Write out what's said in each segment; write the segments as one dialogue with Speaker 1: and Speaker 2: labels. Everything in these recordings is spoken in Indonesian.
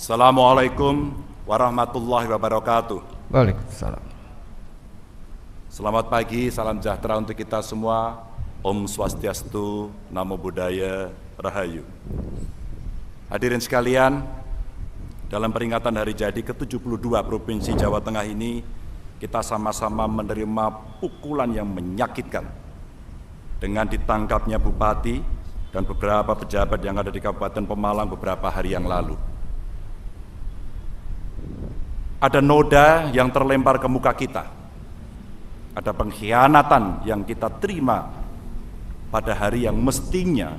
Speaker 1: Assalamualaikum warahmatullahi wabarakatuh.
Speaker 2: Waalaikumsalam.
Speaker 1: Selamat pagi, salam sejahtera untuk kita semua. Om Swastiastu, Namo Buddhaya, Rahayu. Hadirin sekalian, dalam peringatan hari jadi ke-72 Provinsi Jawa Tengah ini, kita sama-sama menerima pukulan yang menyakitkan dengan ditangkapnya Bupati dan beberapa pejabat yang ada di Kabupaten Pemalang beberapa hari yang lalu. Ada noda yang terlempar ke muka kita. Ada pengkhianatan yang kita terima pada hari yang mestinya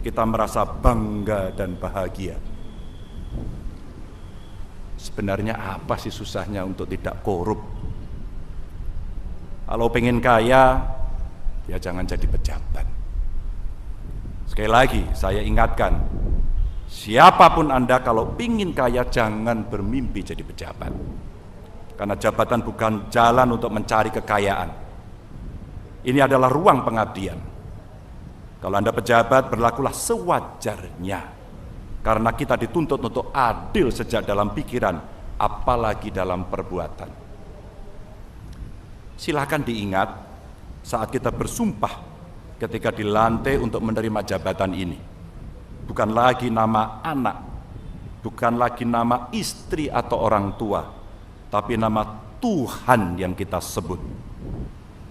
Speaker 1: kita merasa bangga dan bahagia. Sebenarnya apa sih susahnya untuk tidak korup? Kalau pengen kaya, ya jangan jadi pejabat. Sekali lagi saya ingatkan, siapapun Anda kalau pingin kaya jangan bermimpi jadi pejabat. Karena jabatan bukan jalan untuk mencari kekayaan. Ini adalah ruang pengabdian. Kalau Anda pejabat, berlakulah sewajarnya. Karena kita dituntut untuk adil sejak dalam pikiran, apalagi dalam perbuatan. Silakan diingat saat kita bersumpah ketika dilantik untuk menerima jabatan ini. Bukan lagi nama anak, bukan lagi nama istri atau orang tua, tapi nama Tuhan yang kita sebut.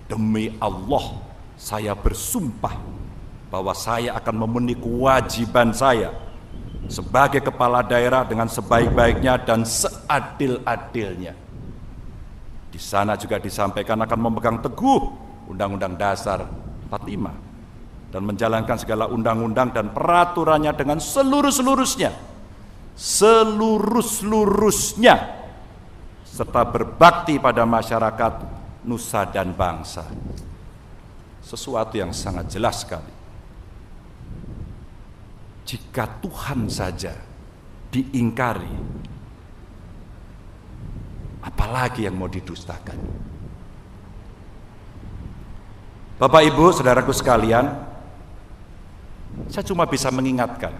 Speaker 1: Demi Allah, saya bersumpah bahwa saya akan memenuhi kewajiban saya sebagai kepala daerah dengan sebaik-baiknya dan seadil-adilnya. Di sana juga disampaikan akan memegang teguh Undang-Undang Dasar 45 dan menjalankan segala undang-undang dan peraturannya dengan seluruh-seluruhnya, serta berbakti pada masyarakat, nusa dan bangsa. Sesuatu yang sangat jelas sekali. Jika Tuhan saja diingkari, apalagi yang mau didustakan? Bapak Ibu, saudaraku sekalian, saya cuma bisa mengingatkan,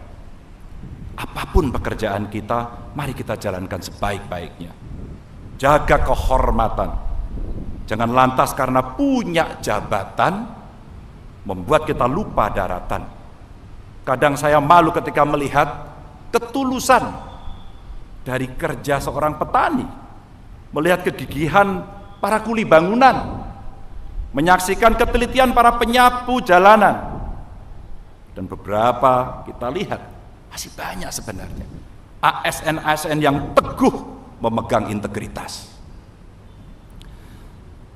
Speaker 1: apapun pekerjaan kita, mari kita jalankan sebaik-baiknya. Jaga kehormatan. Jangan lantas karena punya jabatan membuat kita lupa daratan. Kadang saya malu ketika melihat ketulusan dari kerja seorang petani, melihat kegigihan para kuli bangunan, menyaksikan ketelitian para penyapu jalanan. Dan beberapa kita lihat masih banyak sebenarnya ASN-ASN yang teguh memegang integritas.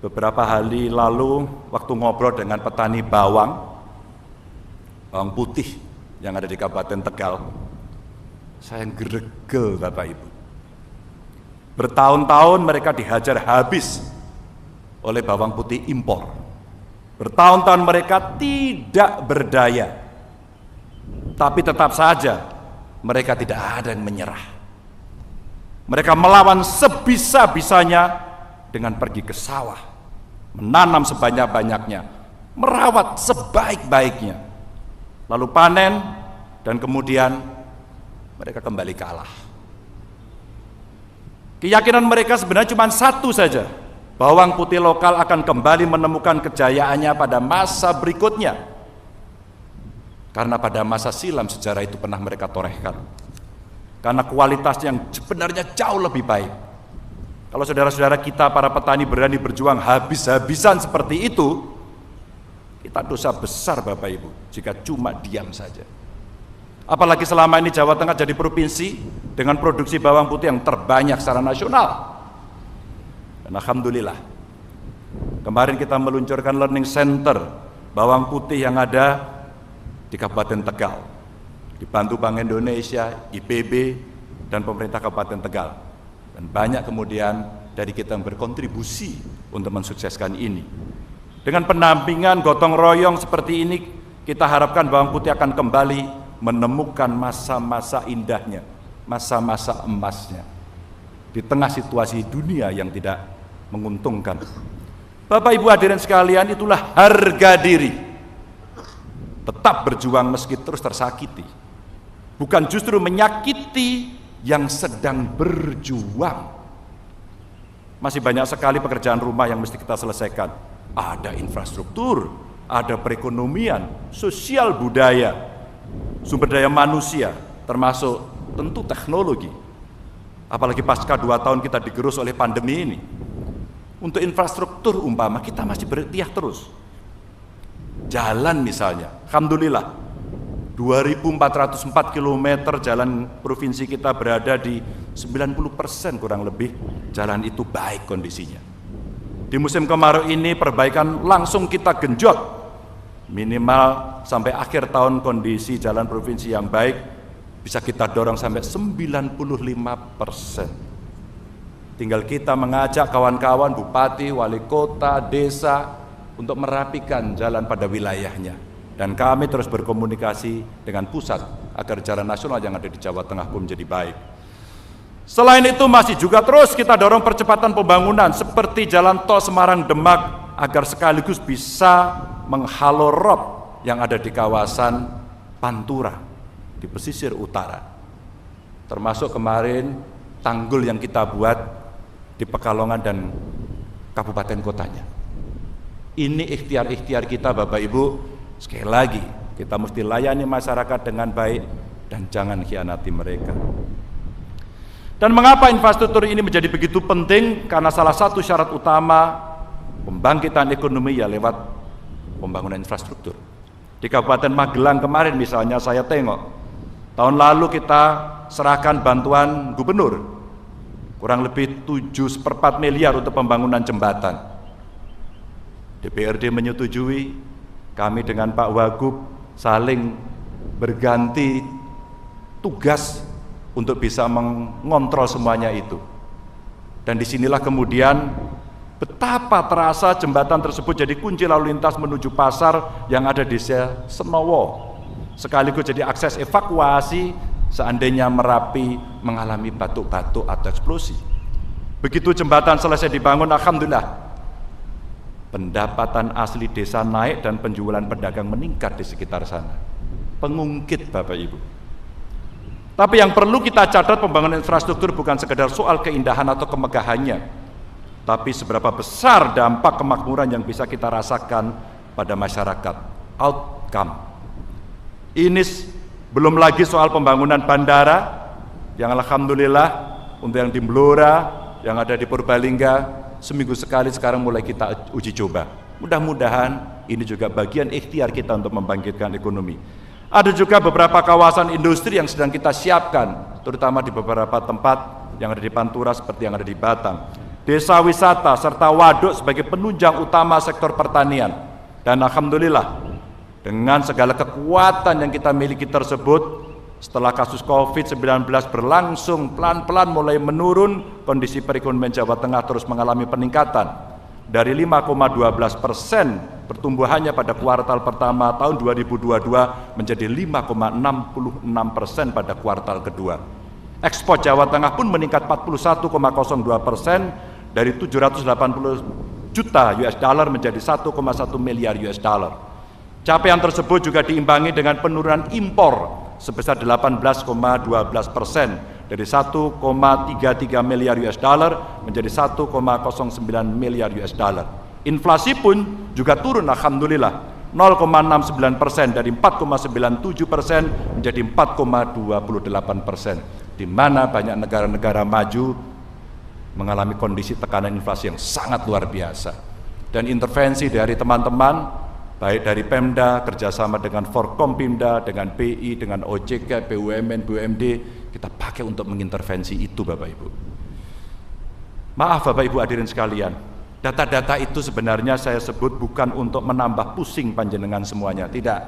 Speaker 1: Beberapa hari lalu waktu ngobrol dengan petani bawang putih yang ada di Kabupaten Tegal, saya geregel Bapak Ibu. Bertahun-tahun mereka dihajar habis oleh bawang putih impor. Bertahun-tahun mereka tidak berdaya. Tapi tetap saja mereka tidak ada yang menyerah. Mereka melawan sebisa-bisanya dengan pergi ke sawah, menanam sebanyak-banyaknya, merawat sebaik-baiknya, lalu panen, dan kemudian mereka kembali kalah. Keyakinan mereka sebenarnya cuma satu saja, bawang putih lokal akan kembali menemukan kejayaannya pada masa berikutnya. Karena pada masa silam sejarah itu pernah mereka torehkan. Karena kualitasnya yang sebenarnya jauh lebih baik. Kalau saudara-saudara kita para petani berani berjuang habis-habisan seperti itu, kita dosa besar Bapak Ibu jika cuma diam saja. Apalagi selama ini Jawa Tengah jadi provinsi dengan produksi bawang putih yang terbanyak secara nasional. Dan alhamdulillah, kemarin kita meluncurkan learning center bawang putih yang ada di Kabupaten Tegal, dibantu Bank Indonesia, IPB, dan pemerintah Kabupaten Tegal. Dan banyak kemudian dari kita yang berkontribusi untuk mensukseskan ini. Dengan pendampingan gotong royong seperti ini, kita harapkan bawang putih akan kembali menemukan masa-masa indahnya, masa-masa emasnya, di tengah situasi dunia yang tidak menguntungkan. Bapak Ibu hadirin sekalian, itulah harga diri. Tetap berjuang meski terus tersakiti. Bukan justru menyakiti yang sedang berjuang. Masih banyak sekali pekerjaan rumah yang mesti kita selesaikan. Ada infrastruktur, ada perekonomian, sosial budaya, sumber daya manusia, termasuk tentu teknologi. Apalagi pasca 2 tahun kita digerus oleh pandemi ini. Untuk infrastruktur umpama kita masih berikhtiar terus. Jalan misalnya, alhamdulillah 2.404 km jalan provinsi kita berada di 90% kurang lebih jalan itu baik kondisinya. Di musim kemarau ini perbaikan langsung kita genjot, minimal sampai akhir tahun kondisi jalan provinsi yang baik bisa kita dorong sampai 95%. Tinggal kita mengajak kawan-kawan bupati, wali kota, desa untuk merapikan jalan pada wilayahnya. Dan kami terus berkomunikasi dengan pusat agar jalan nasional yang ada di Jawa Tengah pun menjadi baik. Selain itu masih juga terus kita dorong percepatan pembangunan seperti jalan tol Semarang-Demak agar sekaligus bisa menghalau rob yang ada di kawasan Pantura di pesisir utara. Termasuk kemarin tanggul yang kita buat di Pekalongan dan kabupaten kotanya. Ini ikhtiar-ikhtiar kita Bapak Ibu. Sekali lagi, kita mesti layani masyarakat dengan baik dan jangan khianati mereka. Dan mengapa infrastruktur ini menjadi begitu penting? Karena salah satu syarat utama pembangkitan ekonomi ya lewat pembangunan infrastruktur. Di Kabupaten Magelang kemarin misalnya saya tengok, tahun lalu kita serahkan bantuan gubernur, kurang lebih 7/4 miliar untuk pembangunan jembatan. DPRD menyetujui, kami dengan Pak Wagub saling berganti tugas untuk bisa mengontrol semuanya itu. Dan disinilah kemudian betapa terasa jembatan tersebut jadi kunci lalu lintas menuju pasar yang ada di desa Senowo. Sekaligus jadi akses evakuasi seandainya Merapi mengalami batuk-batuk atau eksplosi. Begitu jembatan selesai dibangun, alhamdulillah, pendapatan asli desa naik dan penjualan pedagang meningkat di sekitar sana. Pengungkit Bapak Ibu. Tapi yang perlu kita catat, pembangunan infrastruktur bukan sekedar soal keindahan atau kemegahannya, tapi seberapa besar dampak kemakmuran yang bisa kita rasakan pada masyarakat. Outcome. Ini belum lagi soal pembangunan bandara yang alhamdulillah untuk yang di Blora, yang ada di Purbalingga, seminggu sekali sekarang mulai kita uji coba. Mudah-mudahan ini juga bagian ikhtiar kita untuk membangkitkan ekonomi. Ada juga beberapa kawasan industri yang sedang kita siapkan, terutama di beberapa tempat yang ada di Pantura seperti yang ada di Batang. Desa wisata serta waduk sebagai penunjang utama sektor pertanian. Dan alhamdulillah, dengan segala kekuatan yang kita miliki tersebut, setelah kasus COVID-19 berlangsung pelan-pelan mulai menurun, kondisi perekonomian Jawa Tengah terus mengalami peningkatan. Dari 5,12% pertumbuhannya pada kuartal pertama tahun 2022 menjadi 5,66% pada kuartal kedua. Ekspor Jawa Tengah pun meningkat 41,02% dari 780 juta US dollar menjadi 1,1 miliar US dollar. Capaian tersebut juga diimbangi dengan penurunan impor sebesar 18,12% dari 1,33 miliar US dollar menjadi 1,09 miliar US dollar. Inflasi pun juga turun alhamdulillah 0,69% dari 4,97% menjadi 4,28%, di mana banyak negara-negara maju mengalami kondisi tekanan inflasi yang sangat luar biasa. Dan intervensi dari teman-teman baik dari Pemda, kerjasama dengan Forkompimda, dengan BI, dengan OJK, BUMN, BUMD, kita pakai untuk mengintervensi itu Bapak Ibu. Maaf Bapak Ibu hadirin sekalian, data-data itu sebenarnya saya sebut bukan untuk menambah pusing panjenengan semuanya, tidak.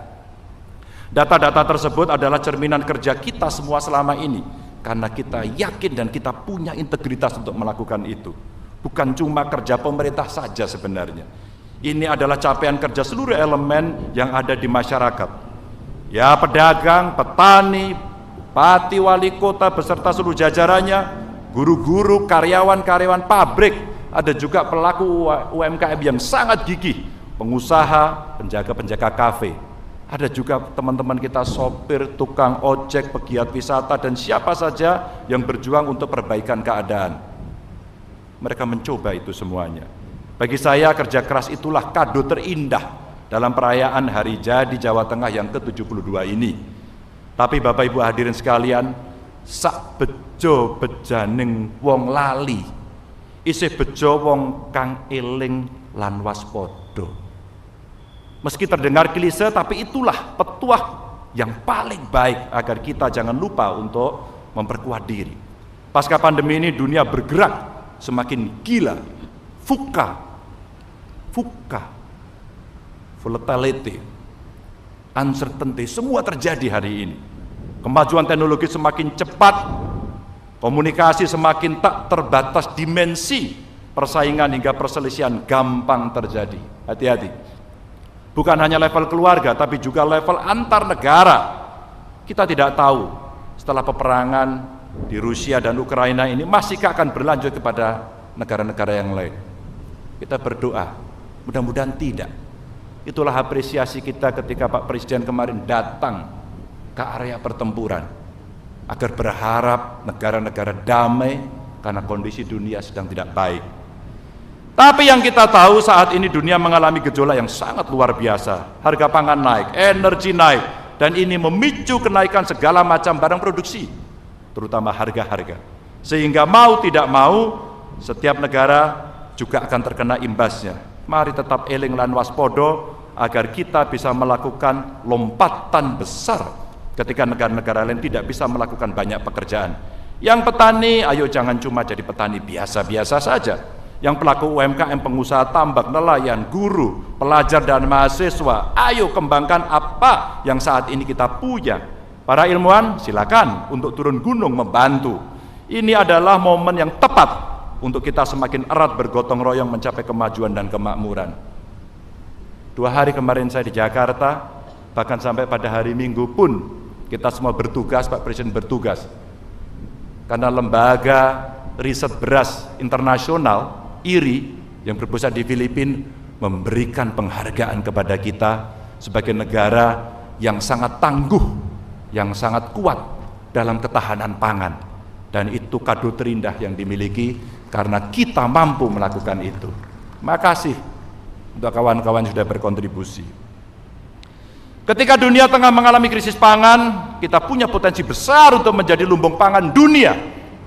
Speaker 1: Data-data tersebut adalah cerminan kerja kita semua selama ini, karena kita yakin dan kita punya integritas untuk melakukan itu. Bukan cuma kerja pemerintah saja sebenarnya. Ini adalah capaian kerja seluruh elemen yang ada di masyarakat. Ya, pedagang, petani, bupati, wali kota beserta seluruh jajarannya, guru-guru, karyawan-karyawan pabrik, ada juga pelaku UMKM yang sangat gigih, pengusaha, penjaga-penjaga kafe. Ada juga teman-teman kita sopir, tukang ojek, pegiat wisata, dan siapa saja yang berjuang untuk perbaikan keadaan. Mereka mencoba itu semuanya. Bagi saya kerja keras itulah kado terindah dalam perayaan Hari Jadi Jawa Tengah yang ke-72 ini. Tapi Bapak Ibu hadirin sekalian, sak bejo bejaning wong lali, isih bejo wong kang eling lan waspada. Meski terdengar klise, tapi itulah petuah yang paling baik agar kita jangan lupa untuk memperkuat diri. Pasca pandemi ini dunia bergerak semakin gila, volatility, uncertainty, semua terjadi hari ini. Kemajuan teknologi semakin cepat, komunikasi semakin tak terbatas dimensi, persaingan hingga perselisihan gampang terjadi. Hati-hati. Bukan hanya level keluarga, tapi juga level antar negara. Kita tidak tahu setelah peperangan di Rusia dan Ukraina ini masihkah akan berlanjut kepada negara-negara yang lain. Kita berdoa, mudah-mudahan tidak. Itulah apresiasi kita ketika Pak Presiden kemarin datang ke area pertempuran, agar berharap negara-negara damai karena kondisi dunia sedang tidak baik. Tapi yang kita tahu saat ini dunia mengalami gejolak yang sangat luar biasa. Harga pangan naik, energi naik, dan ini memicu kenaikan segala macam barang produksi, terutama harga-harga. Sehingga mau tidak mau, setiap negara juga akan terkena imbasnya. Mari tetap eling lan waspodo agar kita bisa melakukan lompatan besar ketika negara-negara lain tidak bisa melakukan banyak pekerjaan. Yang petani, ayo jangan cuma jadi petani biasa-biasa saja. Yang pelaku UMKM, pengusaha tambak, nelayan, guru, pelajar dan mahasiswa, ayo kembangkan apa yang saat ini kita punya. Para ilmuwan silakan untuk turun gunung membantu. Ini adalah momen yang tepat untuk kita semakin erat bergotong royong mencapai kemajuan dan kemakmuran. 2 hari kemarin saya di Jakarta, bahkan sampai pada hari Minggu pun kita semua bertugas, Pak Presiden bertugas. Karena lembaga riset beras internasional IRI yang berpusat di Filipina memberikan penghargaan kepada kita sebagai negara yang sangat tangguh, yang sangat kuat dalam ketahanan pangan, dan itu kado terindah yang dimiliki karena kita mampu melakukan itu. Makasih untuk kawan-kawan yang sudah berkontribusi. Ketika dunia tengah mengalami krisis pangan, kita punya potensi besar untuk menjadi lumbung pangan dunia.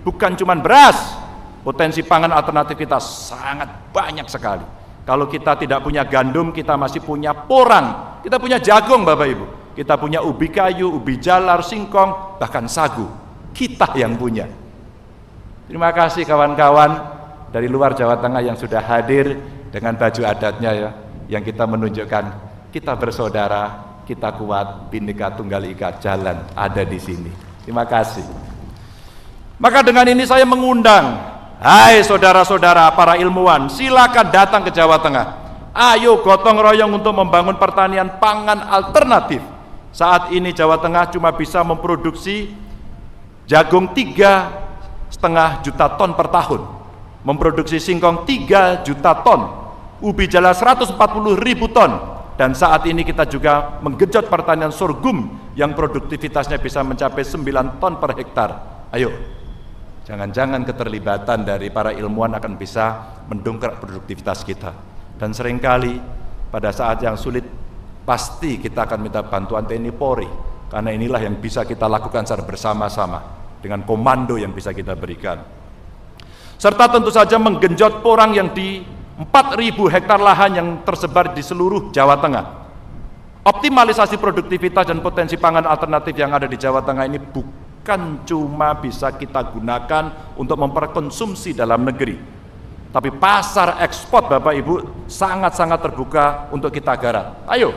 Speaker 1: Bukan cuma beras, potensi pangan alternatif kita sangat banyak sekali. Kalau kita tidak punya gandum, kita masih punya porang, kita punya jagung Bapak Ibu, kita punya ubi kayu, ubi jalar, singkong, bahkan sagu. Kita yang punya. Terima kasih kawan-kawan dari luar Jawa Tengah yang sudah hadir dengan baju adatnya ya, yang kita menunjukkan kita bersaudara, kita kuat, Bhinneka Tunggal Ika, jalan ada di sini. Terima kasih. Maka dengan ini saya mengundang, hai saudara-saudara para ilmuwan, silakan datang ke Jawa Tengah. Ayo gotong royong untuk membangun pertanian pangan alternatif. Saat ini Jawa Tengah cuma bisa memproduksi jagung 3,5 juta ton per tahun, memproduksi singkong 3 juta ton, ubi jalar 140.000 ton, dan saat ini kita juga menggenjot pertanian sorghum yang produktivitasnya bisa mencapai 9 ton per hektar. Ayo, jangan-jangan keterlibatan dari para ilmuwan akan bisa mendongkrak produktivitas kita. Dan seringkali pada saat yang sulit pasti kita akan minta bantuan TNI Polri, karena inilah yang bisa kita lakukan secara bersama-sama dengan komando yang bisa kita berikan. Serta tentu saja menggenjot porang yang di 4.000 hektar lahan yang tersebar di seluruh Jawa Tengah. Optimalisasi produktivitas dan potensi pangan alternatif yang ada di Jawa Tengah ini bukan cuma bisa kita gunakan untuk memperkonsumsi dalam negeri, tapi pasar ekspor Bapak Ibu sangat-sangat terbuka untuk kita garap. Ayo,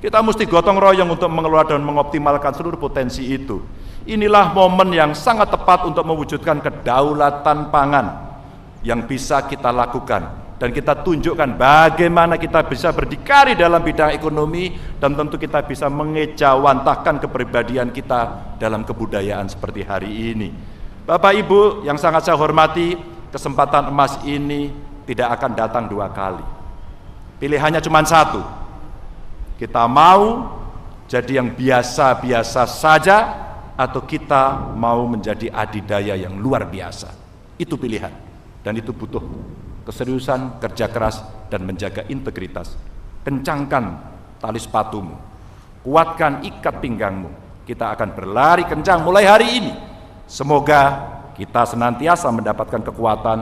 Speaker 1: kita mesti gotong royong untuk mengelola dan mengoptimalkan seluruh potensi itu. Inilah momen yang sangat tepat untuk mewujudkan kedaulatan pangan yang bisa kita lakukan, dan kita tunjukkan bagaimana kita bisa berdikari dalam bidang ekonomi, dan tentu kita bisa mengejawantahkan kepribadian kita dalam kebudayaan seperti hari ini. Bapak Ibu yang sangat saya hormati, kesempatan emas ini tidak akan datang 2 kali. Pilihannya cuma 1. Kita mau jadi yang biasa-biasa saja, atau kita mau menjadi adidaya yang luar biasa. Itu pilihan, dan itu butuh keseriusan, kerja keras, dan menjaga integritas. Kencangkan tali sepatumu, kuatkan ikat pinggangmu. Kita akan berlari kencang mulai hari ini. Semoga kita senantiasa mendapatkan kekuatan